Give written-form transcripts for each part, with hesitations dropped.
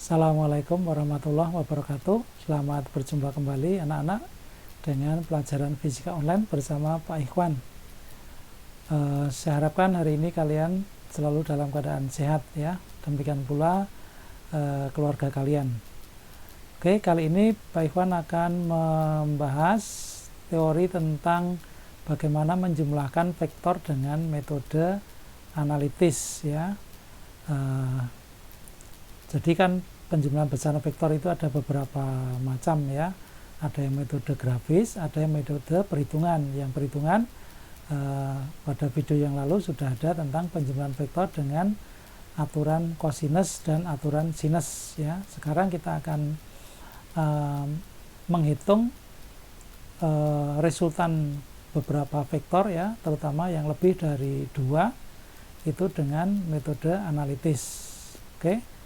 Assalamualaikum warahmatullahi wabarakatuh. Selamat berjumpa kembali anak-anak dengan pelajaran fisika online bersama Pak Ikhwan. Saya harapkan hari ini kalian selalu dalam keadaan sehat ya. Demikian pula keluarga kalian. Oke, kali ini Pak Ikhwan akan membahas teori tentang bagaimana menjumlahkan vektor dengan metode analitis ya. Jadi kan penjumlahan besaran vektor itu ada beberapa macam ya. Ada yang metode grafis, ada yang metode perhitungan. Yang perhitungan pada video yang lalu sudah ada tentang penjumlahan vektor dengan aturan cosinus dan aturan sinus ya. Sekarang kita akan menghitung resultan beberapa vektor ya, terutama yang lebih dari 2 itu dengan metode analitis. Oke.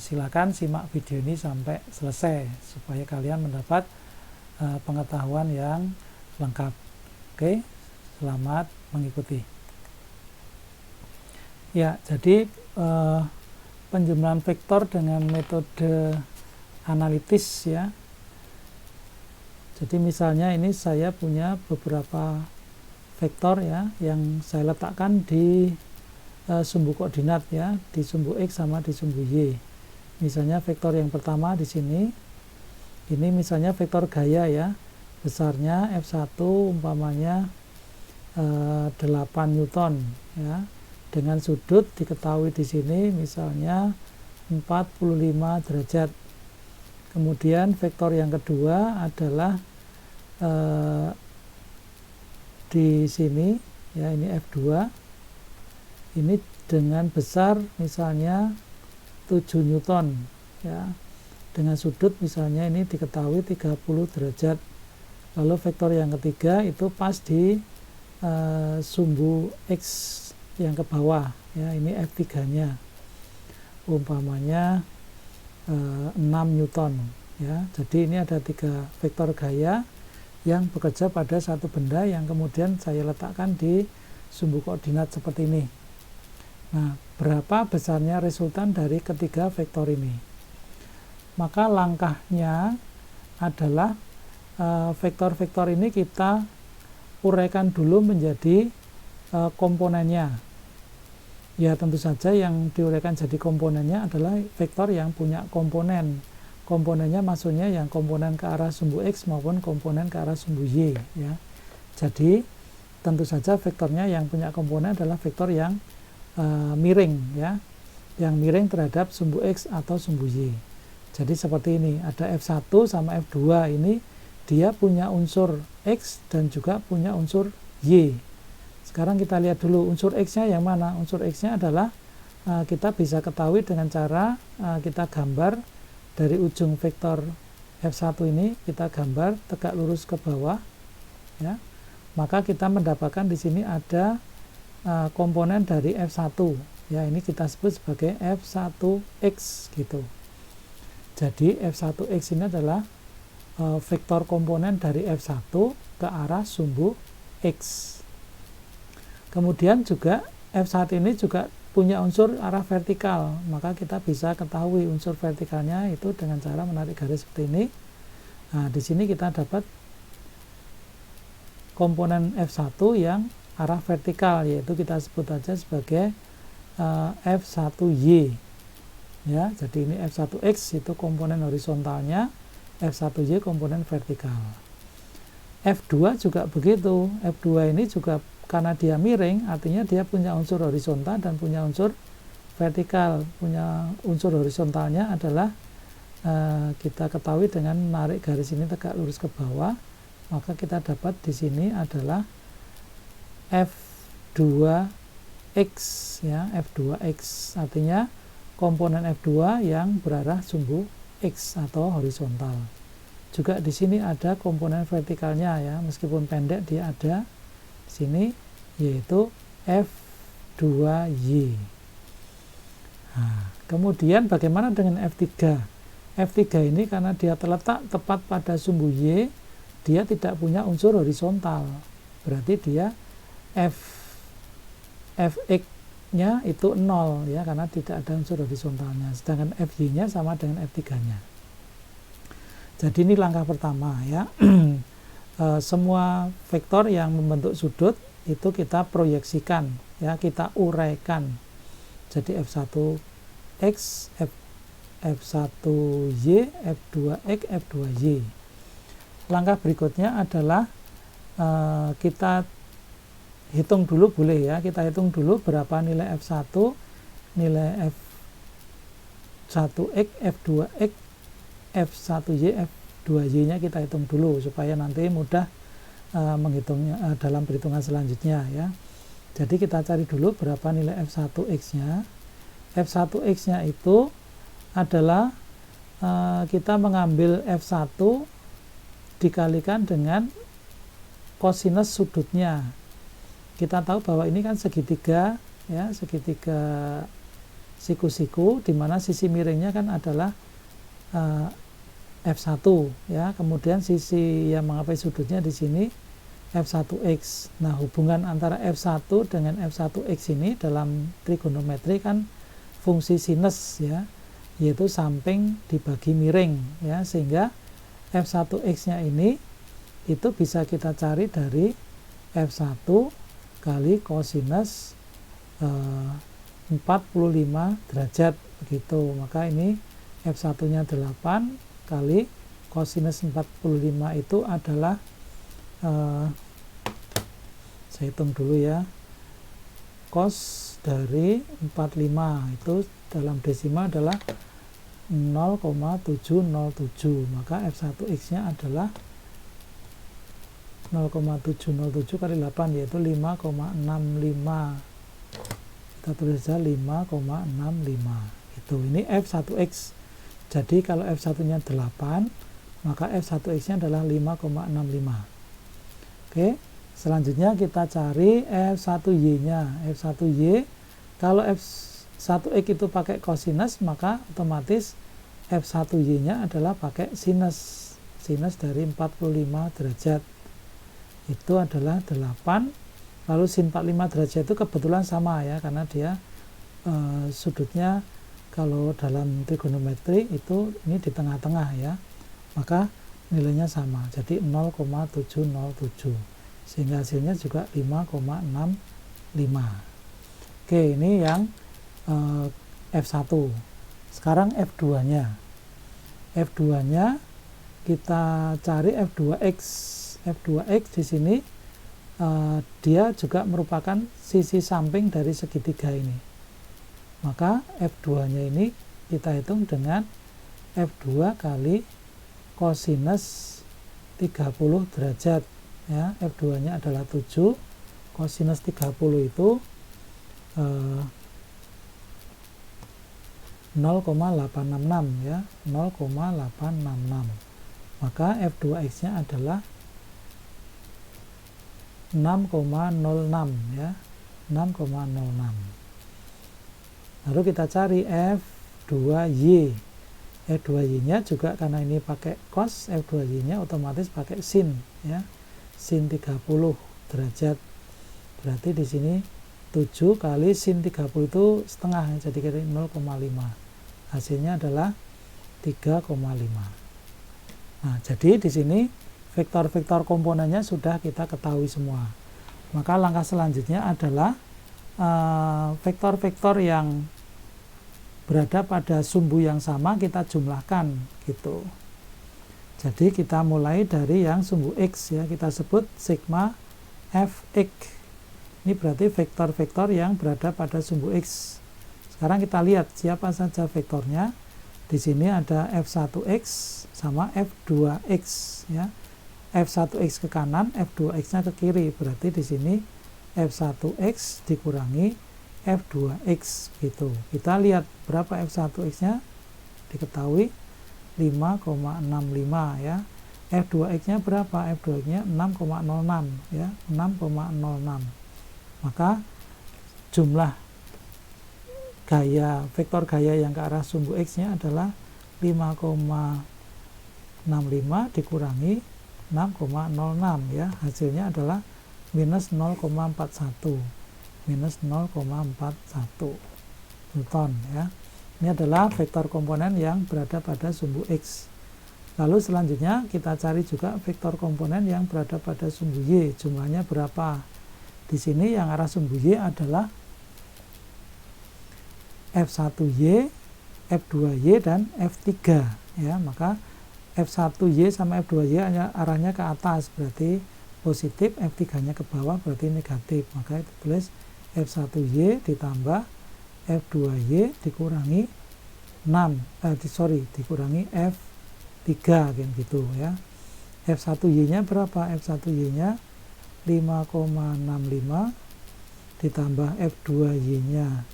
Silakan simak video ini sampai selesai supaya kalian mendapat pengetahuan yang lengkap. Oke, selamat mengikuti. Ya, jadi penjumlahan vektor dengan metode analitis ya. Jadi misalnya ini saya punya beberapa vektor ya yang saya letakkan di sumbu koordinat ya, di sumbu X sama di sumbu Y. Misalnya vektor yang pertama di sini, ini misalnya vektor gaya ya, besarnya F1 umpamanya 8 Newton ya, dengan sudut diketahui di sini misalnya 45 derajat. Kemudian vektor yang kedua adalah di sini ya, ini F2. Ini dengan besar misalnya 7 Newton ya, dengan sudut misalnya ini diketahui 30 derajat. Lalu vektor yang ketiga itu pas di sumbu X yang ke bawah ya, ini F3 nya umpamanya 6 Newton ya. Jadi ini ada 3 vektor gaya yang bekerja pada satu benda yang kemudian saya letakkan di sumbu koordinat seperti ini. Nah, berapa besarnya resultan dari ketiga vektor ini? Maka langkahnya adalah vektor-vektor ini kita uraikan dulu menjadi komponennya. Ya, tentu saja yang diuraikan jadi komponennya adalah vektor yang punya komponen. Komponennya maksudnya yang komponen ke arah sumbu X maupun komponen ke arah sumbu Y. Ya. Jadi, tentu saja vektornya yang punya komponen adalah vektor yang miring ya, yang miring terhadap sumbu X atau sumbu Y. Jadi seperti ini, ada F1 sama F2 ini dia punya unsur X dan juga punya unsur Y. Sekarang kita lihat dulu unsur X-nya yang mana. Unsur X-nya adalah kita bisa ketahui dengan cara kita gambar dari ujung vektor F1 ini, kita gambar tegak lurus ke bawah ya. Maka kita mendapatkan di sini ada komponen dari F1 ya, ini kita sebut sebagai F1X gitu. Jadi F1X ini adalah vektor komponen dari F1 ke arah sumbu X. Kemudian juga F1 ini juga punya unsur arah vertikal, maka kita bisa ketahui unsur vertikalnya itu dengan cara menarik garis seperti ini. Nah, di sini kita dapat komponen F1 yang arah vertikal, yaitu kita sebut aja sebagai F1Y ya. Jadi ini F1X itu komponen horizontalnya, F1Y komponen vertikal. F2 juga begitu. F2 ini juga karena dia miring, artinya dia punya unsur horizontal dan punya unsur vertikal. Punya unsur horizontalnya adalah kita ketahui dengan menarik garis ini tegak lurus ke bawah, maka kita dapat di sini adalah F2X ya, F2X artinya komponen F2 yang berarah sumbu X atau horizontal. Juga di sini ada komponen vertikalnya ya, meskipun pendek dia ada di sini, yaitu F2Y. Nah, kemudian bagaimana dengan F3? F3 ini karena dia terletak tepat pada sumbu Y, dia tidak punya unsur horizontal. Berarti dia Fx F-nya itu 0 ya, karena tidak ada unsur horizontalnya, sedangkan FY-nya sama dengan F3-nya. Jadi ini langkah pertama ya. Semua vektor yang membentuk sudut itu kita proyeksikan ya, kita uraikan. Jadi F1X, F1Y, F2X, F2Y. Langkah berikutnya adalah kita hitung dulu, boleh ya, kita hitung dulu berapa nilai F1, nilai F1X, F2X, F1Y, F2Y nya kita hitung dulu supaya nanti mudah menghitungnya dalam perhitungan selanjutnya ya. Jadi kita cari dulu berapa nilai F1X nya. F1X nya itu adalah kita mengambil F1 dikalikan dengan kosinus sudutnya. Kita tahu bahwa ini kan segitiga ya, segitiga siku-siku, di mana sisi miringnya kan adalah F1 ya, kemudian sisi yang mengapai sudutnya di sini F1X. Nah, hubungan antara F1 dengan F1X ini dalam trigonometri kan fungsi sinus ya, yaitu samping dibagi miring ya, sehingga F1X nya ini itu bisa kita cari dari F1 kali kosinus 45 derajat begitu. Maka ini F1 nya 8 kali kosinus 45 itu adalah saya hitung dulu ya, cos dari 45 itu dalam desima adalah 0,707, maka F1X nya adalah 0,707 kali 8 yaitu 5,65. Kita tulis saja 5,65 itu. Ini F1X. Jadi kalau F1 nya 8 maka F1X nya adalah 5,65. Oke, selanjutnya kita cari F1Y nya. F1Y, kalau F1X itu pakai kosinus, maka otomatis F1Y nya adalah pakai sinus. Sinus dari 45 derajat itu adalah 8. Lalu sin 45 derajat itu kebetulan sama ya, karena dia sudutnya kalau dalam trigonometri itu ini di tengah-tengah ya, maka nilainya sama, jadi 0,707, sehingga hasilnya juga 5,65. Oke, ini yang F1. Sekarang F2 nya. F2 nya kita cari F2X. F2X di sini dia juga merupakan sisi samping dari segitiga ini. Maka F2 nya ini kita hitung dengan F2 kali kosinus 30 derajat ya. F2 nya adalah 7, kosinus 30 itu 0,866 ya, 0,866. Maka F2X nya adalah 6,06 ya, 6,06. Lalu kita cari F2Y. F2Y nya juga karena ini pakai cos, F2Y nya otomatis pakai sin ya, sin 30 derajat. Berarti di sini 7 kali sin 30 itu setengah, jadi kira 0,5. Hasilnya adalah 3,5. Nah, jadi di sini vektor-vektor komponennya sudah kita ketahui semua. Maka langkah selanjutnya adalah vektor-vektor yang berada pada sumbu yang sama kita jumlahkan gitu. Jadi kita mulai dari yang sumbu X ya, kita sebut sigma Fx. Ini berarti vektor-vektor yang berada pada sumbu X. Sekarang kita lihat siapa saja vektornya. Di sini ada F1X sama F2X ya. F1X ke kanan, F2X-nya ke kiri. Berarti di sini F1X dikurangi F2X gitu. Kita lihat berapa F1X-nya, diketahui 5,65 ya. F2X-nya berapa? F2X-nya 6,06 ya, 6,06. Maka jumlah gaya, vektor gaya yang ke arah sumbu X-nya adalah 5,65 dikurangi 6,06 ya, hasilnya adalah minus 0,41. minus 0,41 Newton ya. Ini adalah vektor komponen yang berada pada sumbu X. Lalu selanjutnya kita cari juga vektor komponen yang berada pada sumbu Y. Jumlahnya berapa? Di sini yang arah sumbu Y adalah F1Y, F2Y, dan F3 ya. Maka F1Y sama F2Y hanya arahnya ke atas, berarti positif, F3-nya ke bawah berarti negatif. Maka itu tulis F1Y ditambah F2Y dikurangi dikurangi F3 kayak gitu ya. F1Y-nya berapa? F1Y-nya 5,65 ditambah F2Y-nya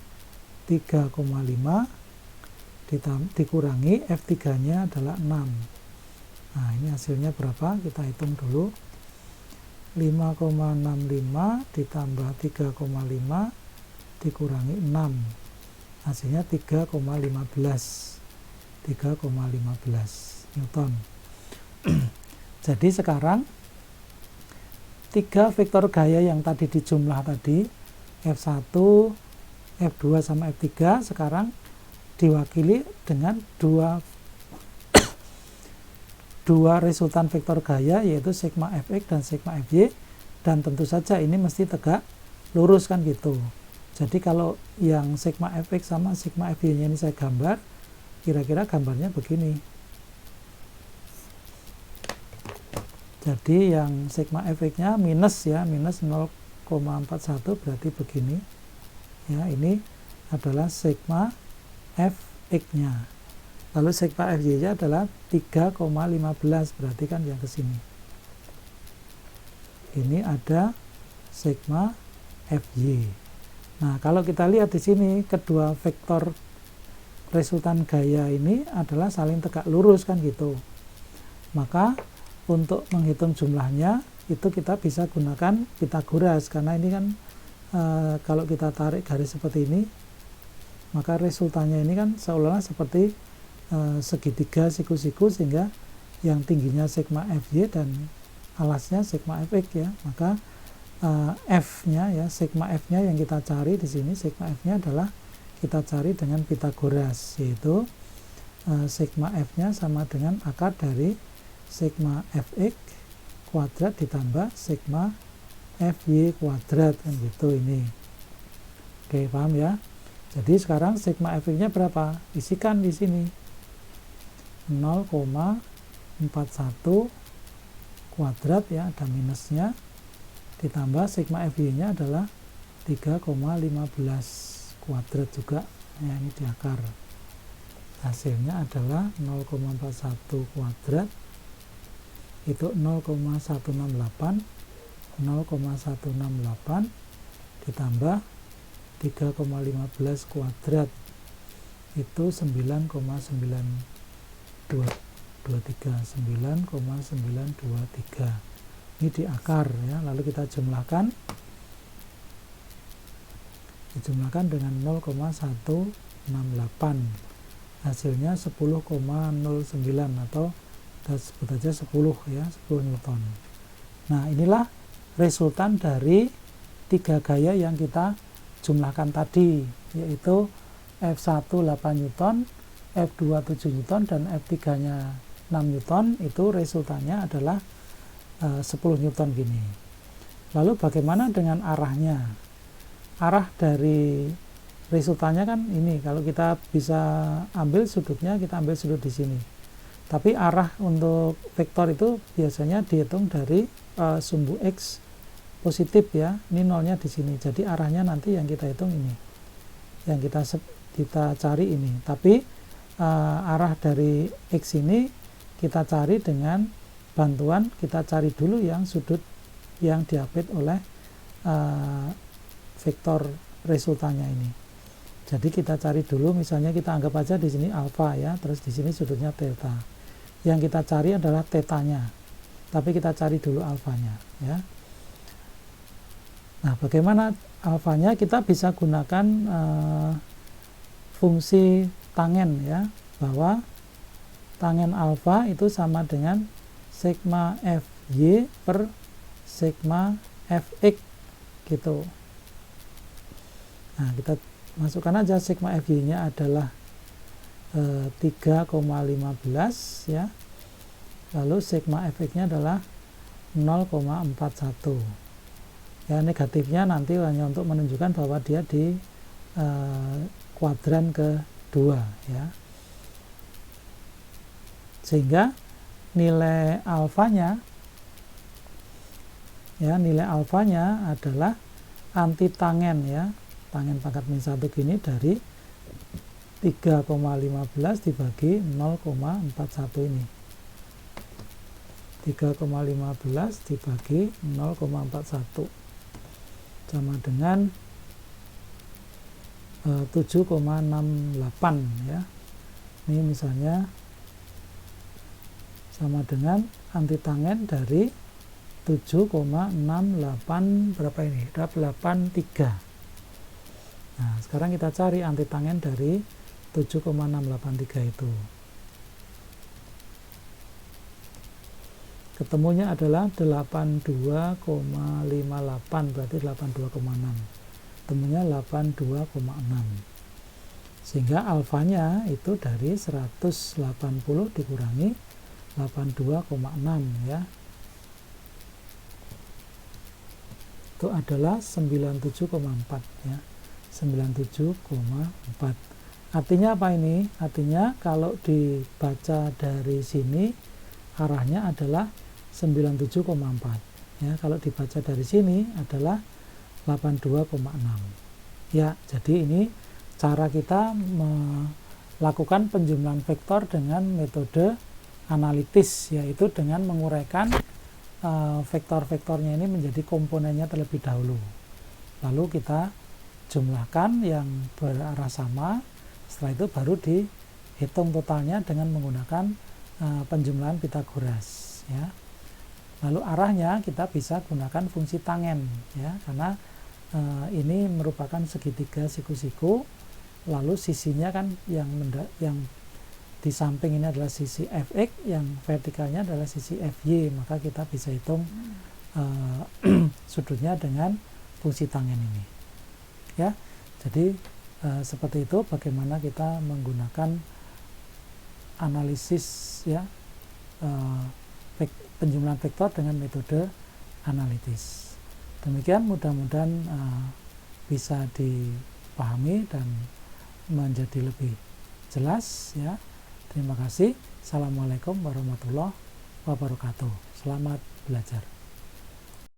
3,5 dikurangi F3-nya adalah 6. Nah, ini hasilnya berapa? Kita hitung dulu. 5,65 ditambah 3,5 dikurangi 6. Hasilnya 3,15 Newton. Jadi sekarang 3 vektor gaya yang tadi dijumlah tadi, F1, F2 sama F3 sekarang diwakili dengan dua resultan vektor gaya, yaitu sigma Fx dan sigma Fy, dan tentu saja ini mesti tegak lurus kan gitu. Jadi kalau yang sigma Fx sama sigma Fy nya ini saya gambar, kira-kira gambarnya begini. Jadi yang sigma Fx nya minus ya, minus 0,41 berarti begini ya. Ini adalah sigma Fx nya. Lalu sigma Fy nya adalah 3,15, berarti kan yang ke sini. Ini ada sigma Fy. Nah, kalau kita lihat di sini kedua vektor resultan gaya ini adalah saling tegak lurus kan gitu. Maka untuk menghitung jumlahnya itu kita bisa gunakan Pitagoras, karena ini kan kalau kita tarik garis seperti ini, maka resultannya ini kan seolah-olah seperti segitiga siku-siku, sehingga yang tingginya sigma Fy dan alasnya sigma Fx ya. Maka F-nya ya, sigma F-nya yang kita cari di sini, sigma F-nya adalah kita cari dengan Pitagoras, yaitu sigma F-nya sama dengan akar dari sigma Fx kuadrat ditambah sigma Fy kuadrat kan gitu ini. Oke, paham ya? Jadi sekarang sigma Fx-nya berapa? Isikan di sini 0,41 kuadrat ya, ada minusnya, ditambah sigma Fy-nya adalah 3,15 kuadrat juga ya, ini di akar. Hasilnya adalah 0,41 kuadrat itu 0,168 ditambah 3,15 kuadrat itu 9,923. Ini di akar ya. Lalu kita jumlahkan dengan 0,168, hasilnya 10,09 atau kita sebut aja 10 ya, 10 Newton. Nah, inilah resultan dari 3 gaya yang kita jumlahkan tadi, yaitu F1 8 Newton, F2 7 Newton, dan F3 nya 6 Newton. Itu resultannya adalah 10 Newton gini. Lalu bagaimana dengan arahnya? Arah dari resultannya kan ini, kalau kita bisa ambil sudutnya, kita ambil sudut di sini. Tapi arah untuk vektor itu biasanya dihitung dari sumbu X positif ya. Ini nolnya di sini. Jadi arahnya nanti yang kita hitung ini, yang kita cari ini. Tapi arah dari X ini kita cari dengan bantuan, kita cari dulu yang sudut yang diapit oleh vektor resultannya ini. Jadi kita cari dulu, misalnya kita anggap aja di sini alfa ya, terus di sini sudutnya theta. Yang kita cari adalah tetanya, tapi kita cari dulu alfanya ya. Nah, bagaimana alfanya? Kita bisa gunakan fungsi tangen ya, bahwa tangen alfa itu sama dengan sigma Fy per sigma Fx gitu. Nah, kita masukkan aja sigma FY nya adalah 3,15 ya. Lalu sigma FX nya adalah 0,41 ya. Negatifnya nanti hanya untuk menunjukkan bahwa dia di kuadran kedua ya, sehingga nilai alfanya ya, nilai alfanya adalah anti tangen ya, tangen pangkat min 1 gini dari 3,15 dibagi 0,41 ini. 3,15 dibagi 0,41 sama dengan 7,68 ya. Ini misalnya sama dengan anti tangen dari 7,68 berapa ini? 83. Nah, sekarang kita cari anti tangen dari 7,683 itu. Ketemunya adalah 82,58, berarti 82,6. Ketemunya 82,6. Sehingga alfanya itu dari 180 dikurangi 82,6 ya. Itu adalah 97,4 ya. 97,4. Artinya apa ini? Artinya kalau dibaca dari sini arahnya adalah 97,4 ya. Kalau dibaca dari sini adalah 82,6 ya. Jadi ini cara kita melakukan penjumlahan vektor dengan metode analitis, yaitu dengan menguraikan vektor-vektornya ini menjadi komponennya terlebih dahulu, lalu kita jumlahkan yang berarah sama. Setelah itu baru dihitung totalnya dengan menggunakan penjumlahan Pitagoras ya. Lalu arahnya kita bisa gunakan fungsi tangen ya, karena ini merupakan segitiga siku-siku, lalu sisinya kan yang di samping ini adalah sisi Fx, yang vertikalnya adalah sisi Fy, maka kita bisa hitung sudutnya dengan fungsi tangen ini ya. Jadi seperti itu bagaimana kita menggunakan analisis ya, penjumlahan vektor dengan metode analitis. Demikian, mudah-mudahan bisa dipahami dan menjadi lebih jelas ya. Terima kasih. Assalamualaikum warahmatullahi wabarakatuh. Selamat belajar.